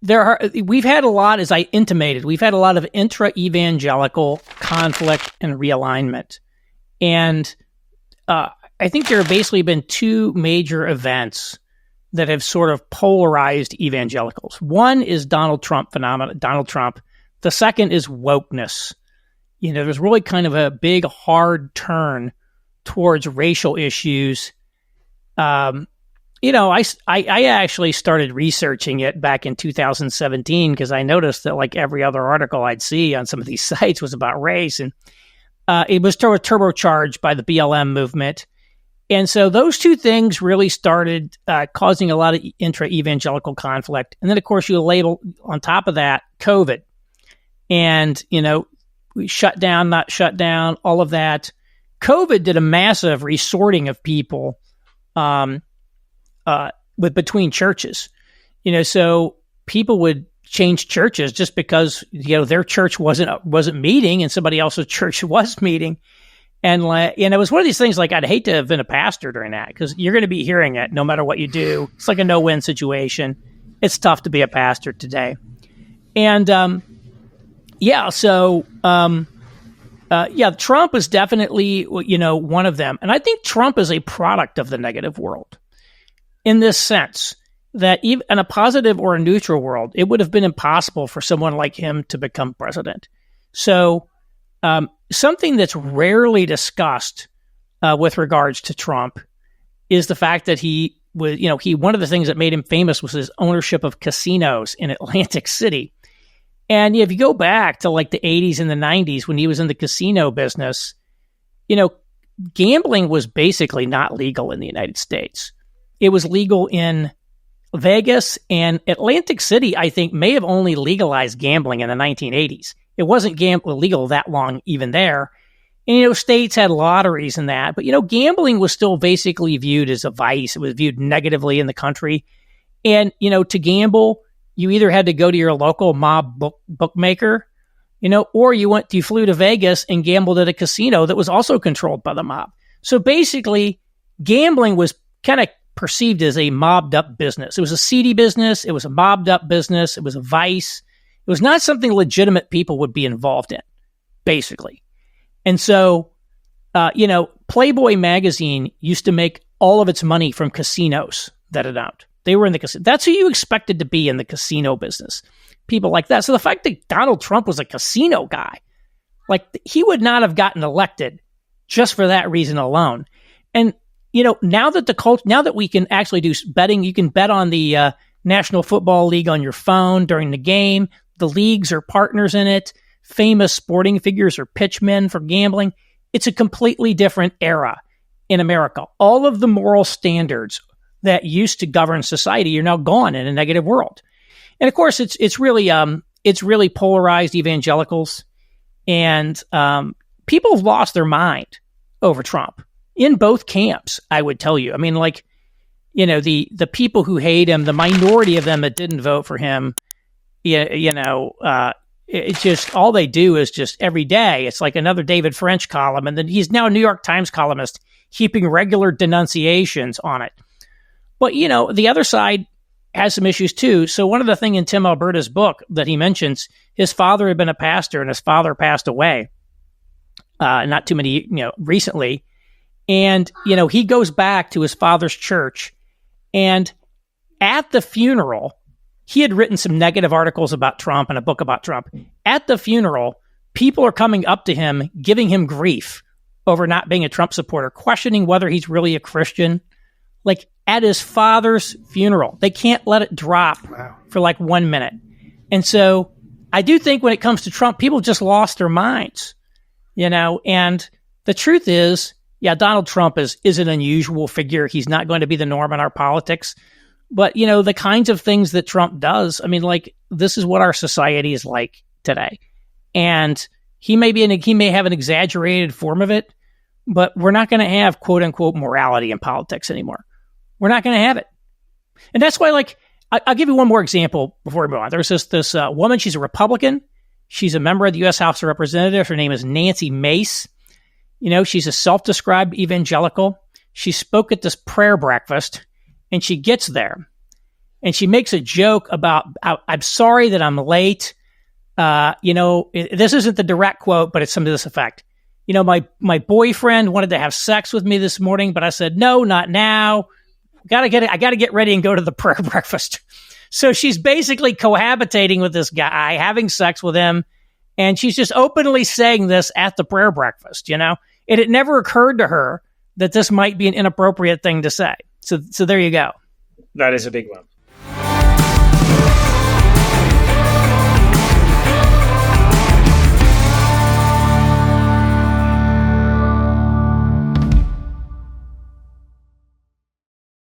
we've had a lot, as I intimated, we've had a lot of intra-evangelical conflict and realignment. And I think there have basically been two major events that have sort of polarized evangelicals. One is Donald Trump phenomenon, Donald Trump. The second is wokeness. There's really kind of a big, hard turn towards racial issues. I actually started researching it back in 2017 because I noticed that like every other article I'd see on some of these sites was about race, and it was turbocharged by the BLM movement. And so those two things really started causing a lot of intra-evangelical conflict. And then, of course, you label on top of that COVID. And, we shut down, not shut down, all of that. COVID did a massive resorting of people between churches. So people would change churches just because, their church wasn't meeting and somebody else's church was meeting. And it was one of these things like I'd hate to have been a pastor during that because you're going to be hearing it no matter what you do. It's like a no-win situation. It's tough to be a pastor today. And Trump is definitely, one of them. And I think Trump is a product of the negative world in this sense that even in a positive or a neutral world, it would have been impossible for someone like him to become president. So something that's rarely discussed with regards to Trump is the fact that he was, one of the things that made him famous was his ownership of casinos in Atlantic City. And if you go back to like the 80s and the 90s when he was in the casino business, gambling was basically not legal in the United States. It was legal in Vegas, and Atlantic City, I think, may have only legalized gambling in the 1980s. It wasn't legal that long even there. And, states had lotteries and that. But, gambling was still basically viewed as a vice. It was viewed negatively in the country. And, to gamble, you either had to go to your local mob bookmaker, or you flew to Vegas and gambled at a casino that was also controlled by the mob. So basically, gambling was kind of perceived as a mobbed up business. It was a seedy business. It was a mobbed up business. It was a vice. It was not something legitimate people would be involved in, basically. And so, Playboy magazine used to make all of its money from casinos that it owned. They were in the casino. That's who you expected to be in the casino business. People like that. So the fact that Donald Trump was a casino guy, like he would not have gotten elected just for that reason alone. And, now that we can actually do betting, you can bet on the National Football League on your phone during the game. The leagues are partners in it. Famous sporting figures are pitchmen for gambling. It's a completely different era in America. All of the moral standards that used to govern society are now gone in a negative world. And of course, it's really polarized evangelicals, and people have lost their mind over Trump in both camps. I would tell you. I mean, the people who hate him, the minority of them that didn't vote for him, it's just all they do is just every day. It's like another David French column, and then he's now a New York Times columnist, heaping regular denunciations on it. But, the other side has some issues too. So one of the things in Tim Alberta's book that he mentions, his father had been a pastor and his father passed away not too many, recently. And, he goes back to his father's church, and at the funeral, he had written some negative articles about Trump and a book about Trump. At the funeral, people are coming up to him, giving him grief over not being a Trump supporter, questioning whether he's really a Christian. Like at his father's funeral, they can't let it drop for like 1 minute. And so I do think when it comes to Trump, people just lost their minds, and the truth is, Donald Trump is an unusual figure. He's not going to be the norm in our politics. But, the kinds of things that Trump does, I mean, like, this is what our society is like today. And he may have an exaggerated form of it, but we're not going to have, quote unquote, morality in politics anymore. We're not going to have it. And that's why, I'll give you one more example before we move on. There's this woman, she's a Republican. She's a member of the U.S. House of Representatives. Her name is Nancy Mace. She's a self-described evangelical. She spoke at this prayer breakfast, and she gets there. and she makes a joke about, I'm sorry that I'm late. This isn't the direct quote, but it's something to this effect. My boyfriend wanted to have sex with me this morning, but I said, no, not now. I got to get ready and go to the prayer breakfast. So she's basically cohabitating with this guy, having sex with him. And she's just openly saying this at the prayer breakfast, And it never occurred to her that this might be an inappropriate thing to say. So there you go. That is a big one.